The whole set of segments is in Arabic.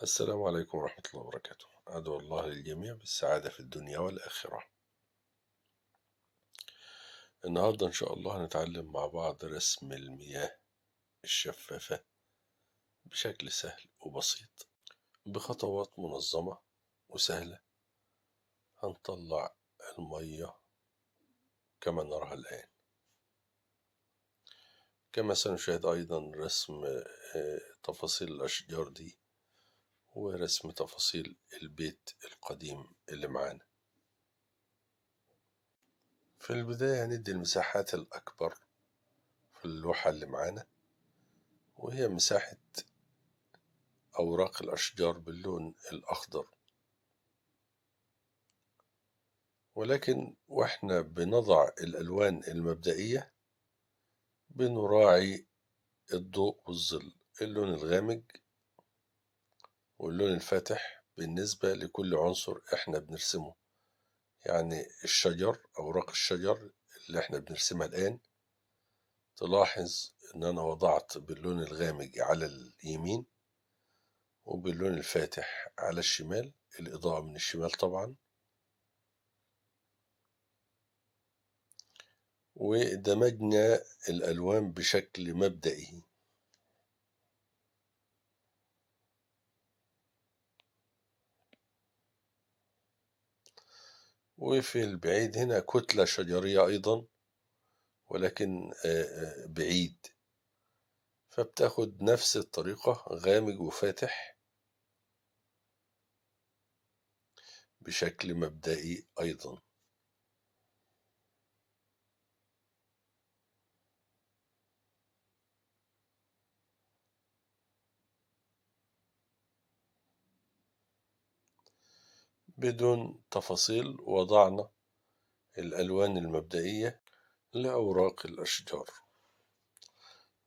السلام عليكم ورحمة الله وبركاته. أدعو الله للجميع بالسعادة في الدنيا والآخرة. النهاردة إن شاء الله هنتعلم مع بعض رسم المياه الشفافة بشكل سهل وبسيط بخطوات منظمة وسهلة. هنطلع المية كما نراها الآن. كما سنشاهد أيضا رسم تفاصيل الأشجار دي ورسم تفاصيل البيت القديم اللي معانا. في البداية هندي المساحات الأكبر في اللوحة اللي معانا، وهي مساحة أوراق الأشجار باللون الأخضر. ولكن وإحنا بنضع الألوان المبدئية بنراعي الضوء والظل، اللون الغامق واللون الفاتح بالنسبة لكل عنصر إحنا بنرسمه. يعني الشجر، أوراق الشجر اللي إحنا بنرسمها الآن، تلاحظ إن أنا وضعت باللون الغامق على اليمين وباللون الفاتح على الشمال، الإضاءة من الشمال طبعا. ودمجنا الألوان بشكل مبدئي. وفي البعيد هنا كتلة شجرية أيضا، ولكن بعيد، فبتاخد نفس الطريقة، غامق وفاتح بشكل مبدئي أيضا. بدون تفاصيل وضعنا الألوان المبدئية لأوراق الأشجار،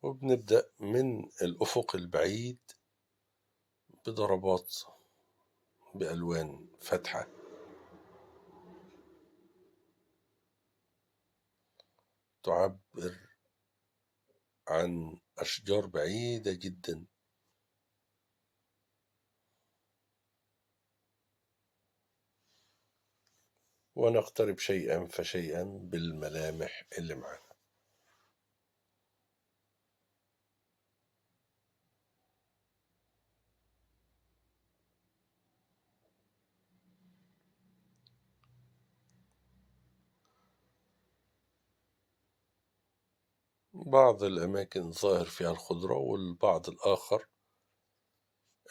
وبنبدأ من الأفق البعيد بضربات بألوان فاتحة تعبر عن أشجار بعيدة جدا، ونقترب شيئا فشيئا بالملامح اللي معانا. بعض الأماكن ظاهر فيها الخضرة، والبعض الآخر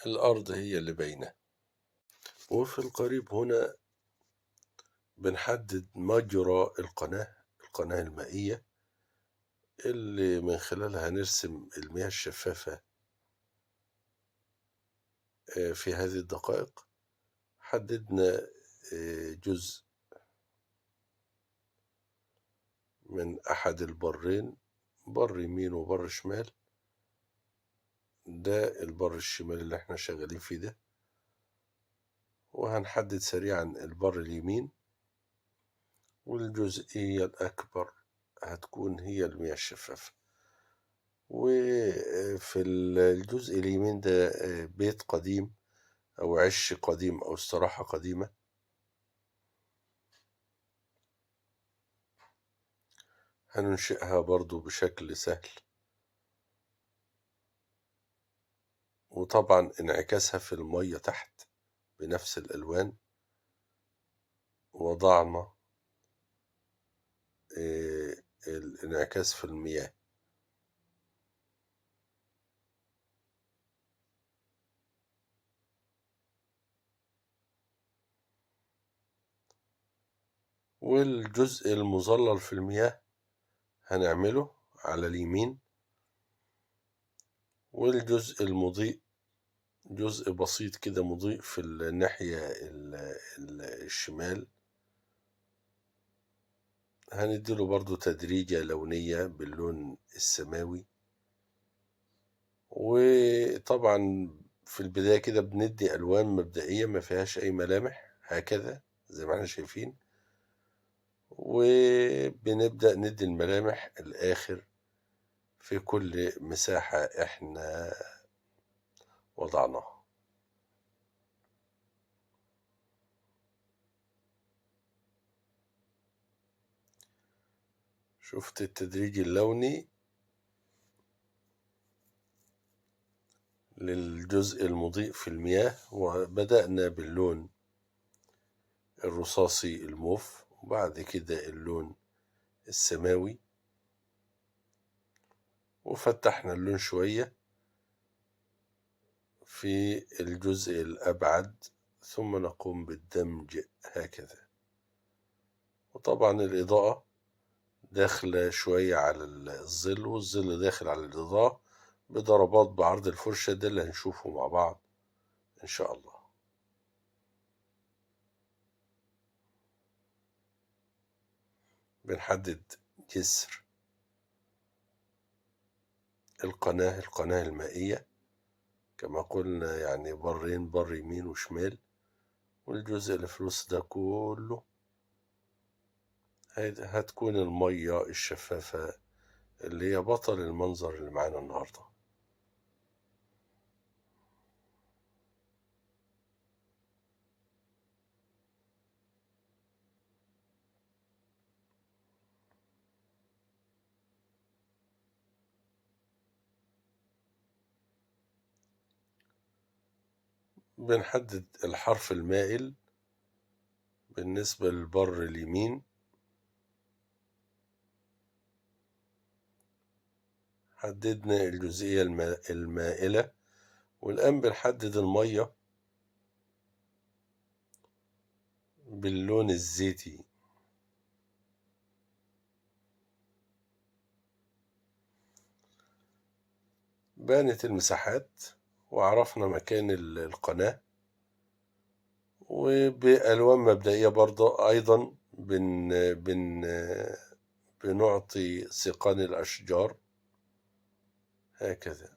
الأرض هي اللي باينة. وفي القريب هنا بنحدد مجرى القناة المائية اللي من خلالها نرسم المياه الشفافة. في هذه الدقائق حددنا جزء من أحد البرين، بر يمين وبر شمال. ده البر الشمال اللي احنا شغالين فيه ده، وهنحدد سريعا البر اليمين، والجزئية الأكبر هتكون هي المياه الشفافة. وفي الجزء اليمين ده بيت قديم أو عش قديم أو استراحة قديمة. هننشئها برضو بشكل سهل، وطبعا انعكاسها في المية تحت بنفس الألوان. وضعنا الانعكاس في المياه. والجزء المظلل في المياه هنعمله على اليمين، والجزء المضيء جزء بسيط كده مضيء في الناحية الشمال، هنديله برضو تدريجة لونية باللون السماوي. وطبعا في البداية كده بندي ألوان مبدئية ما فيهاش أي ملامح، هكذا زي ما احنا شايفين، وبنبدأ ندي الملامح الآخر في كل مساحة احنا وضعناها. شفت التدريج اللوني للجزء المضيء في المياه، وبدأنا باللون الرصاصي الموف، وبعد كده اللون السماوي، وفتحنا اللون شوية في الجزء الأبعد، ثم نقوم بالدمج هكذا. وطبعا الإضاءة داخلة شوية على الظل، والظل داخل على الإضاءة بضربات بعرض الفرشة، ده اللي هنشوفه مع بعض إن شاء الله. بنحدد جسر القناة المائية كما قلنا، يعني برين، بر يمين وشمال، والجزء اللي في الوسط ده كله هتكون المية الشفافة اللي هي بطل المنظر اللي معانا النهاردة. بنحدد الحرف المائل بالنسبة للبر اليمين، حددنا الجزئية المائلة، والآن بنحدد المية باللون الزيتي. بانت المساحات وعرفنا مكان القناة، وبألوان مبدئية برضه أيضا بنعطي سيقان الأشجار هكذا.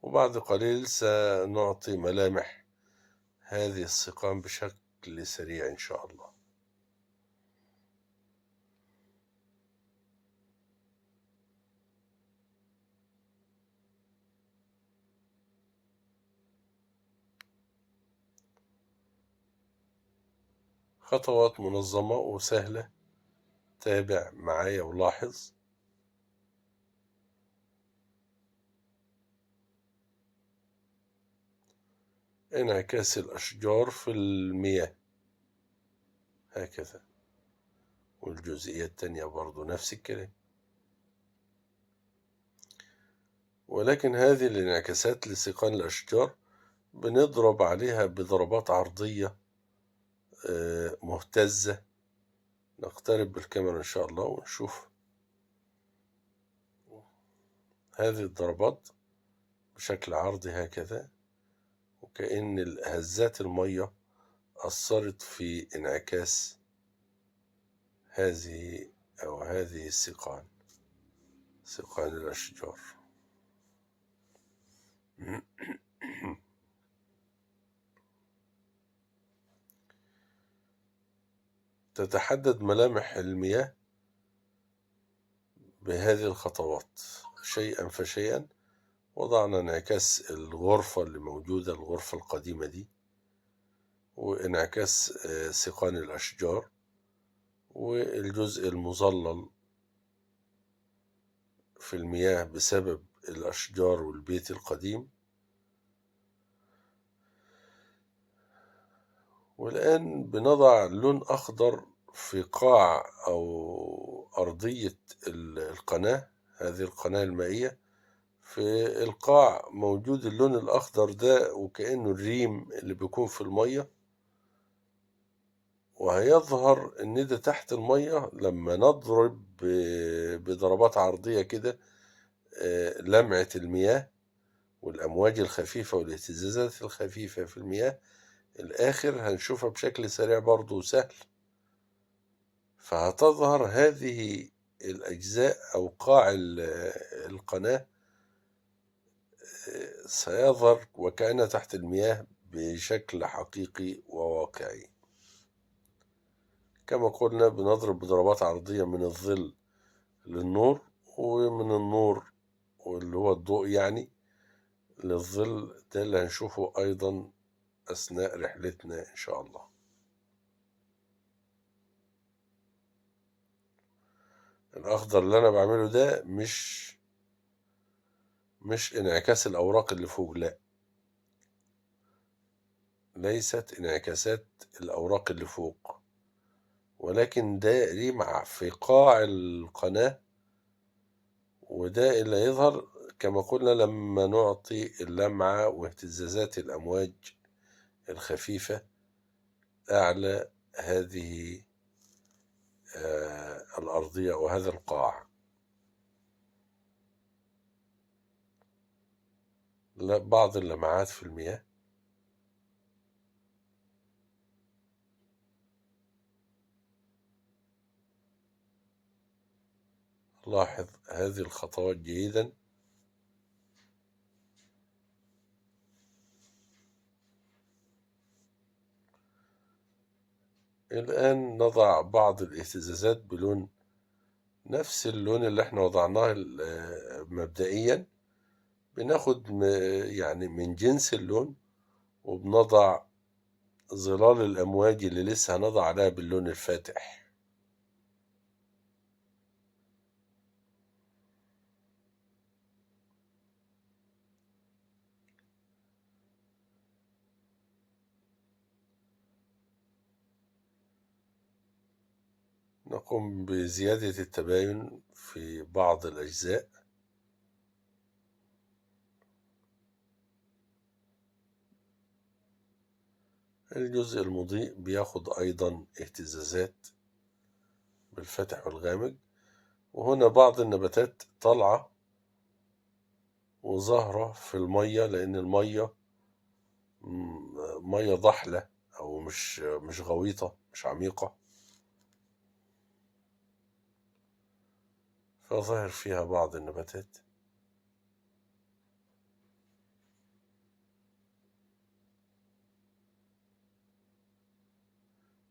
وبعد قليل سنعطي ملامح هذه السيقان بشكل سريع إن شاء الله. خطوات منظمة وسهلة، تابع معايا ولاحظ. انعكاس الأشجار في المياه هكذا، والجزئية التانية برضو نفس الكلام. ولكن هذه الانعكاسات لسيقان الأشجار بنضرب عليها بضربات عرضية مهتزة. نقترب بالكاميرا إن شاء الله ونشوف هذه الضربات بشكل عرضي هكذا، وكأن هزات المية أثرت في انعكاس هذه سيقان الأشجار. تتحدد ملامح المياه بهذه الخطوات شيئا فشيئا. وضعنا انعكاس الغرفة اللي موجودة، الغرفة القديمة دي، وانعكاس سيقان الأشجار، والجزء المظلل في المياه بسبب الأشجار والبيت القديم. والآن بنضع لون أخضر في قاع أو أرضية القناة، هذه القناة المائية. في القاع موجود اللون الأخضر ده، وكأنه الريم اللي بيكون في المية، وهيظهر إن ده تحت المية لما نضرب بضربات عرضية كده لمعة المياه والأمواج الخفيفة والاهتزازات الخفيفة في المياه. الآخر هنشوفها بشكل سريع برضو سهل، فهتظهر هذه الأجزاء أو قاع القناة سيظهر وكأنها تحت المياه بشكل حقيقي وواقعي. كما قلنا بنضرب بضربات عرضية من الظل للنور، ومن النور واللي هو الضوء يعني للظل، ده اللي هنشوفه أيضا أثناء رحلتنا إن شاء الله. الأخضر اللي أنا بعمله ده مش انعكاس الأوراق اللي فوق، لا، ليست انعكاسات الأوراق اللي فوق، ولكن ده لمعة في قاع القناة، وده اللي يظهر كما قلنا لما نعطي اللمعة واهتزازات الأمواج الخفيفة أعلى هذه الأرضية وهذا القاع. بعض اللمعات في المياه. لاحظ هذه الخطوات جيدا. الآن نضع بعض الاهتزازات بلون نفس اللون اللي احنا وضعناه مبدئيا، بناخد يعني من جنس اللون، وبنضع ظلال الأمواج اللي لسه هنضع عليها باللون الفاتح. نقوم بزيادة التباين في بعض الأجزاء. الجزء المضيء بياخد أيضا اهتزازات بالفتح والغامق. وهنا بعض النباتات طالعة وظاهرة في المية، لأن المية مية ضحلة أو مش غويطة، مش عميقة، فظهر فيها بعض النباتات.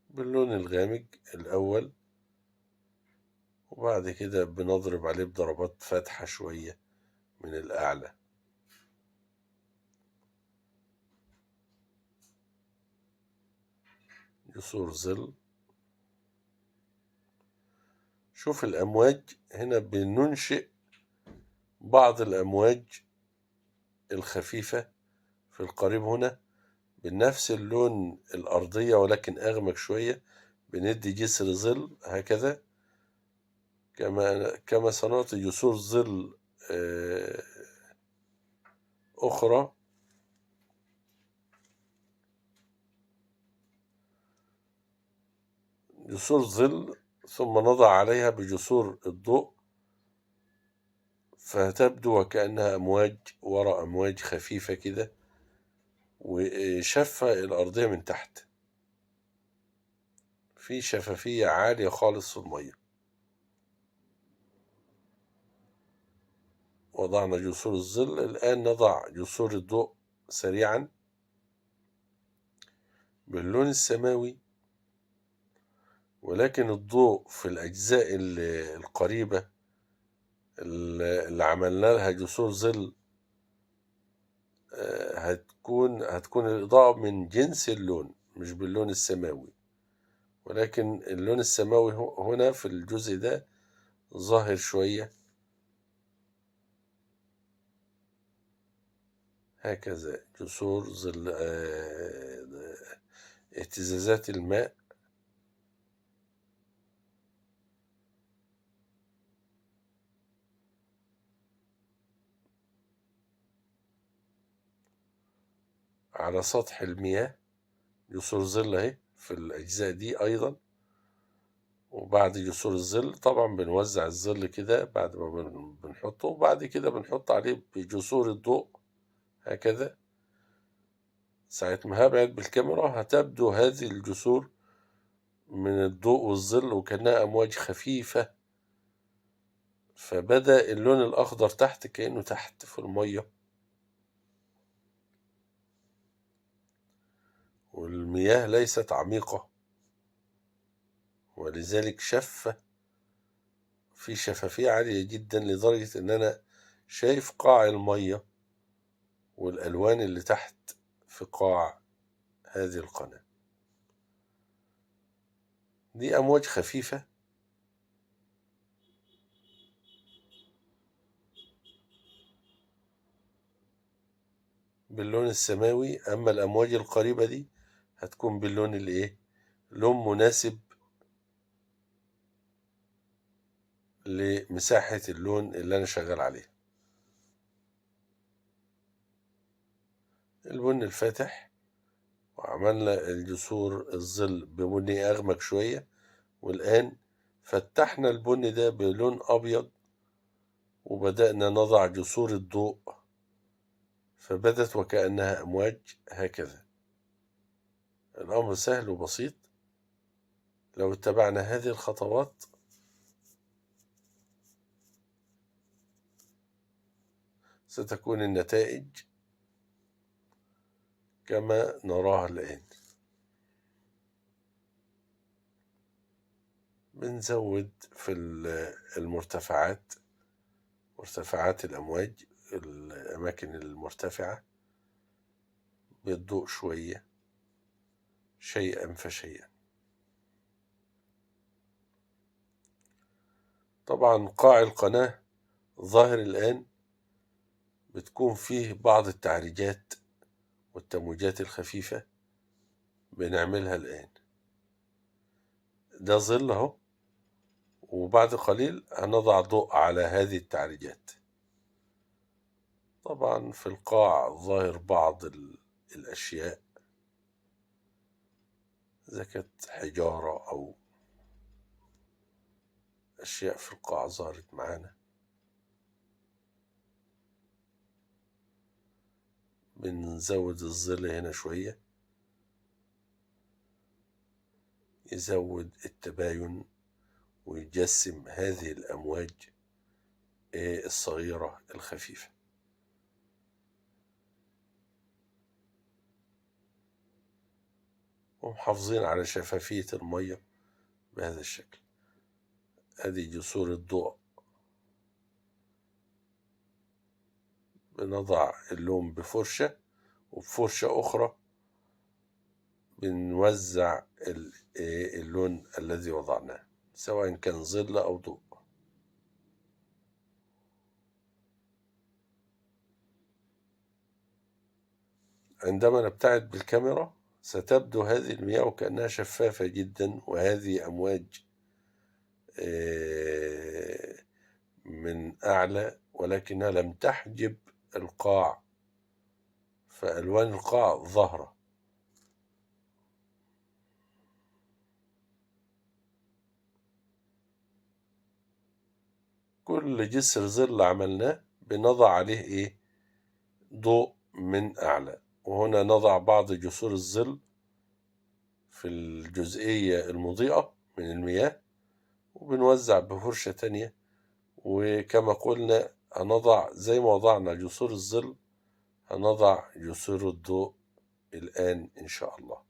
باللون الغامق الأول، وبعد كده بنضرب عليه بضربات فاتحة شوية من الأعلى. جسور ظل. شوف الأمواج هنا، بننشئ بعض الأمواج الخفيفة في القريب هنا بنفس اللون الأرضية ولكن أغمق شوية، بندي جسر ظل هكذا، كما سنعطي جسور ظل أخرى. جسور ظل ثم نضع عليها بجسور الضوء، فتبدو وكأنها أمواج وراء أمواج خفيفة كده، وشفة الأرضية من تحت، في شفافية عالية خالص في المية. وضعنا جسور الظل، الآن نضع جسور الضوء سريعا باللون السماوي، ولكن الضوء في الأجزاء القريبة اللي عملنا لها جسور ظل هتكون الإضاءة من جنس اللون، مش باللون السماوي، ولكن اللون السماوي هنا في الجزء ده ظاهر شوية هكذا. جسور ظل اهتزازات الماء على سطح المياه، جسور ظل اهي في الأجزاء دي أيضا. وبعد جسور الظل طبعا بنوزع الظل كده بعد ما بنحطه، وبعد كده بنحط عليه بجسور الضوء هكذا. ساعة ما هبعد بالكاميرا هتبدو هذه الجسور من الضوء والظل وكأنها أمواج خفيفة، فبدأ اللون الأخضر تحت كأنه تحت في المية، والمياه ليست عميقة، ولذلك في شفافية عالية جدا لدرجة إن أنا شايف قاع المية والألوان اللي تحت في قاع هذه القناة. دي أمواج خفيفة باللون السماوي، أما الأمواج القريبة دي هتكون باللون الإيه؟ لون مناسب لمساحة اللون اللي أنا شغال عليه. البن الفاتح، وعملنا الجسور الظل ببني أغمق شوية، والآن فتحنا البن ده بلون أبيض وبدأنا نضع جسور الضوء، فبدت وكأنها أمواج هكذا. الأمر سهل وبسيط، لو اتبعنا هذه الخطوات ستكون النتائج كما نراها الآن. بنزود في المرتفعات، مرتفعات الأمواج، الأماكن المرتفعة بالضوء شوية، شيئا فشيئا. طبعا قاع القناة ظاهر الآن بتكون فيه بعض التعريجات والتمويجات الخفيفة بنعملها الآن. ده ظل اهو، وبعد قليل هنضع ضوء على هذه التعريجات. طبعا في القاع ظاهر بعض الأشياء إذا كانت حجارة أو أشياء في القاع ظهرت معانا. بنزود الظل هنا شوية يزود التباين ويجسم هذه الأمواج الصغيرة الخفيفة. ومحافظين على شفافية المية بهذا الشكل. ادي جسور الضوء، بنضع اللون بفرشة، وبفرشة أخرى بنوزع اللون الذي وضعناه سواء كان ظل أو ضوء. عندما نبتعد بالكاميرا ستبدو هذه المياه وكأنها شفافة جدا، وهذه أمواج من أعلى، ولكنها لم تحجب القاع، فألوان القاع ظاهرة. كل جسر ظل عملناه بنضع عليه ضوء من أعلى، وهنا نضع بعض جسور الظل في الجزئية المضيئة من المياه، وبنوزع بفرشة تانية. وكما قلنا هنضع زي ما وضعنا جسور الظل هنضع جسور الضوء الآن إن شاء الله.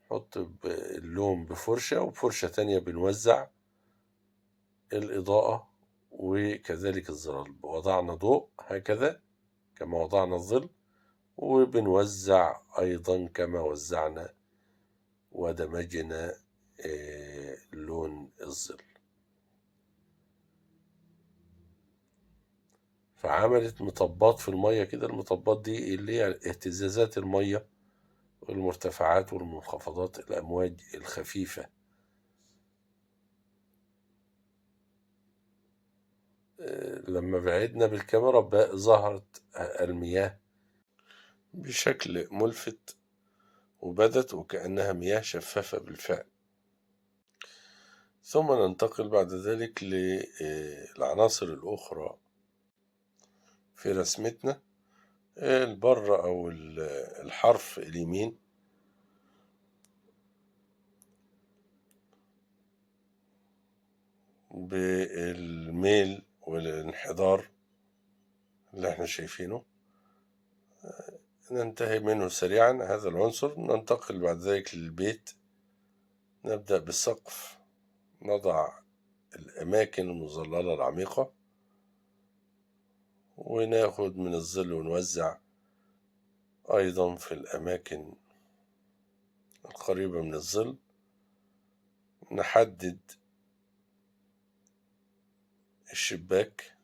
نحط اللون بفرشة، وبفرشة تانية بنوزع الإضاءة، وكذلك الظلال وضعنا ضوء هكذا كما وضعنا الظل، وبنوزع أيضا كما وزعنا ودمجنا لون الظل. فعملت مطبات في المية كده. المطبات دي اللي هي اهتزازات المية والمرتفعات والمنخفضات، الأمواج الخفيفة. لما بعدنا بالكاميرا ظهرت المياه بشكل ملفت، وبدت وكأنها مياه شفافة بالفعل. ثم ننتقل بعد ذلك للعناصر الأخرى في رسمتنا. البر أو الحرف اليمين بالميل والانحدار اللي احنا شايفينه ننتهي منه سريعا هذا العنصر. ننتقل بعد ذلك للبيت. نبدأ بالسقف، نضع الأماكن المظللة العميقة، وناخد من الظل ونوزع أيضا في الأماكن القريبة من الظل. نحدد الشباك،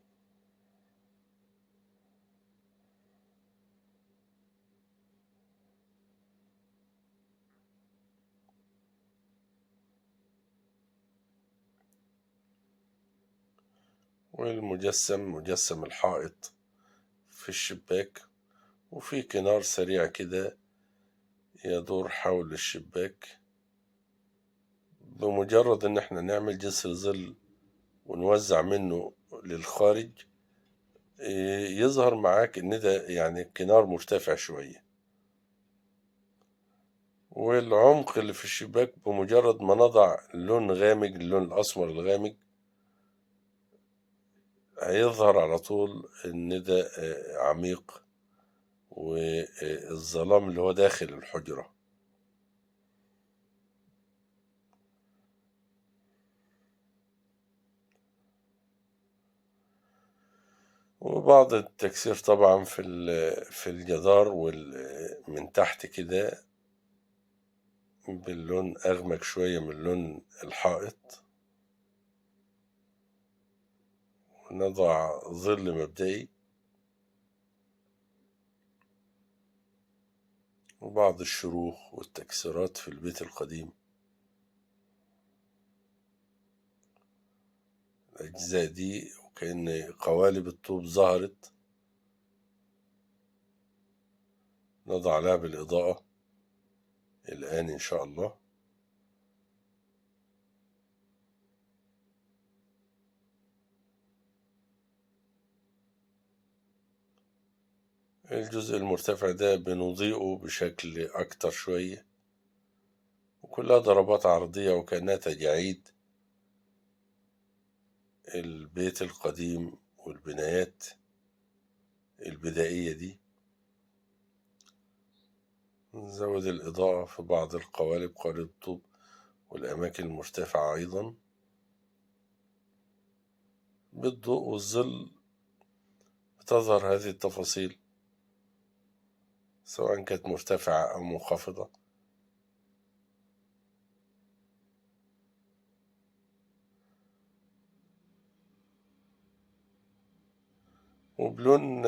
مجسم الحائط في الشباك، وفي كنار سريع كده يدور حول الشباك. بمجرد ان احنا نعمل جسر ظل ونوزع منه للخارج، يظهر معاك ان ده يعني الكنار مرتفع شوية. والعمق اللي في الشباك بمجرد ما نضع لون غامق، اللون الأسمر الغامق، هيظهر على طول إن ده عميق، والظلام اللي هو داخل الحجرة. وبعض التكسير طبعا في الجدار من تحت كده باللون أغمق شوية من لون الحائط. ونضع ظل مبدئي، وبعض الشروخ والتكسيرات في البيت القديم. الأجزاء دي وكأن قوالب الطوب ظهرت، نضع لها بالإضاءة الآن إن شاء الله. الجزء المرتفع ده بنضيئه بشكل أكتر شوية، وكلها ضربات عرضية وكأنها تجاعيد البيت القديم والبنايات البدائية دي. نزود الإضاءة في بعض قوالب الطوب والأماكن المرتفعة أيضا. بالضوء والظل بتظهر هذه التفاصيل سواء كانت مرتفعة أو منخفضة. وبلون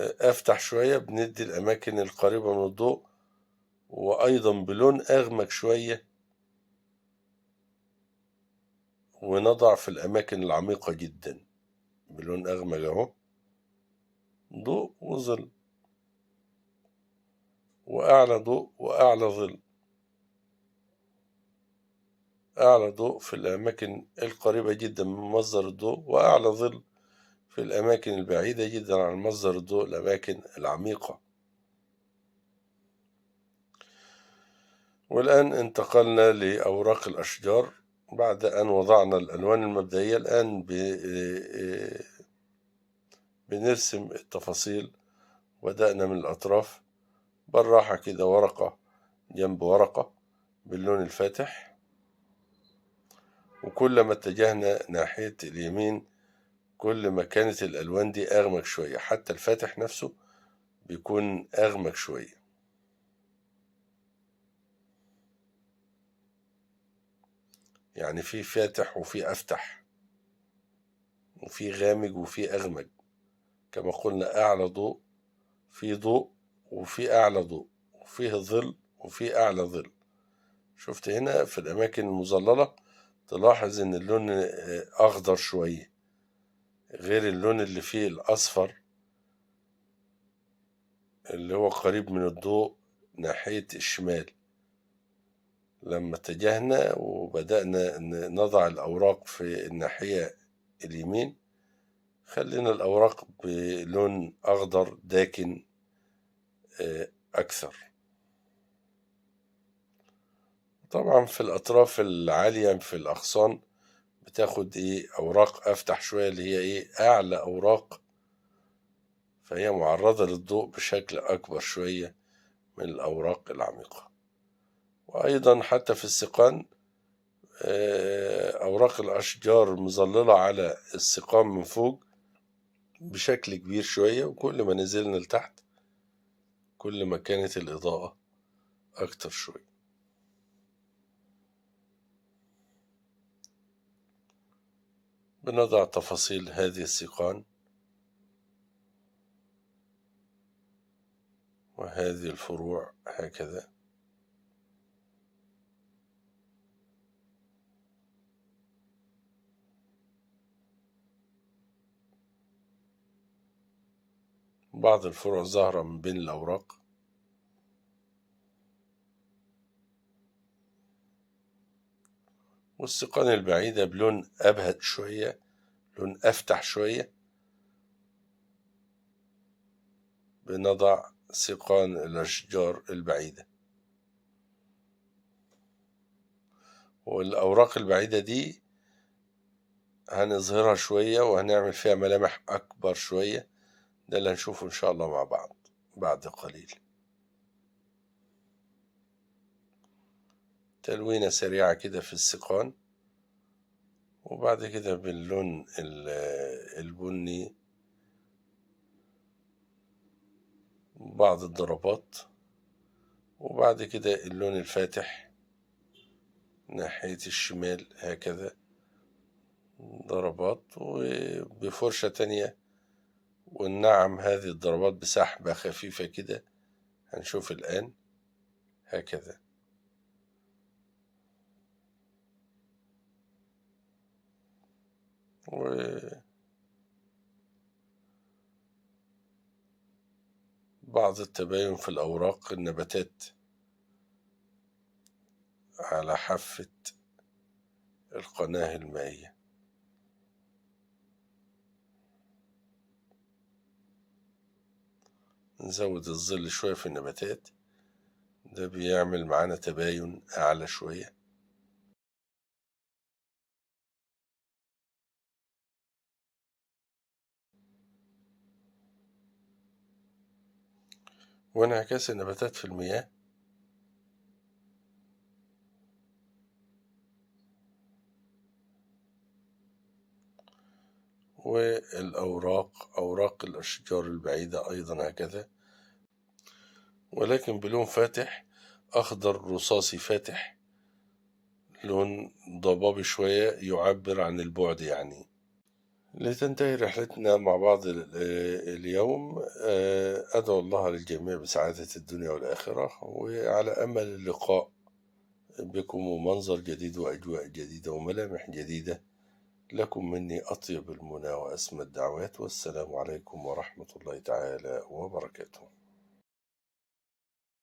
أفتح شوية بندي الأماكن القريبة من الضوء، وأيضا بلون أغمق شوية ونضع في الأماكن العميقة جدا بلون أغمق أهو، ضوء وظل، وأعلى ضوء وأعلى ظل. أعلى ضوء في الأماكن القريبة جدا من مصدر الضوء، وأعلى ظل في الأماكن البعيدة جدا عن مصدر الضوء، الأماكن العميقة. والآن انتقلنا لأوراق الأشجار. بعد أن وضعنا الألوان المبدئية، الآن بنرسم التفاصيل. بدأنا من الأطراف بالراحة كده، ورقة جنب ورقة باللون الفاتح. وكل ما اتجهنا ناحية اليمين كل ما كانت الألوان دي أغمق شوية، حتى الفاتح نفسه بيكون أغمق شوية. يعني في فاتح وفي أفتح، وفي غامق وفي أغمق. كما قلنا أعلى ضوء، في ضوء وفي أعلى ضوء، وفيه ظل وفي أعلى ظل. شفت هنا في الأماكن المظللة تلاحظ إن اللون أخضر شوية غير اللون اللي فيه الأصفر اللي هو قريب من الضوء ناحية الشمال. لما اتجهنا وبدأنا نضع الأوراق في الناحية اليمين، خلينا الأوراق بلون أخضر داكن أكثر. طبعا في الأطراف العالية في الأغصان بتاخد أوراق أفتح شوية، اللي هي أعلى أوراق، فهي معرضة للضوء بشكل أكبر شوية من الأوراق العميقة. وأيضا حتى في السقان أوراق الأشجار مظللة على السقام من فوق بشكل كبير شوية، وكل ما نزلنا لتحت كل ما كانت الإضاءة أكتر شوية. بنضع تفاصيل هذه السقان وهذه الفروع هكذا. بعض الفروع ظاهرة من بين الأوراق. والسيقان البعيدة بلون أبهت شوية، لون أفتح شوية. بنضع سيقان الأشجار البعيدة، والأوراق البعيدة دي هنظهرها شوية وهنعمل فيها ملامح أكبر شوية. ده اللي هنشوفه إن شاء الله مع بعض بعد قليل. تلوينة سريعة كده في السيقان، وبعد كده باللون البني بعض الضربات، وبعد كده اللون الفاتح ناحية الشمال هكذا ضربات، وبفرشة تانية وننعم هذه الضربات بسحبة خفيفة كده. هنشوف الآن هكذا. وبعض التباين في الأوراق النباتات على حافة القناة المائية. نزود الظل شوية في النباتات، ده بيعمل معانا تباين أعلى شوية. وانعكاس النباتات في المياه، والأوراق أوراق الأشجار البعيدة أيضا هكذا، ولكن بلون فاتح، أخضر رصاصي فاتح، لون ضبابي شوية يعبر عن البعد يعني. لتنتهي رحلتنا مع بعض اليوم. أدعو الله للجميع بسعادة الدنيا والآخرة، وعلى أمل اللقاء بكم ومنظر جديد وأجواء جديدة وملامح جديدة. لكم مني أطيب المنى وأسمى الدعوات، والسلام عليكم ورحمة الله تعالى وبركاته.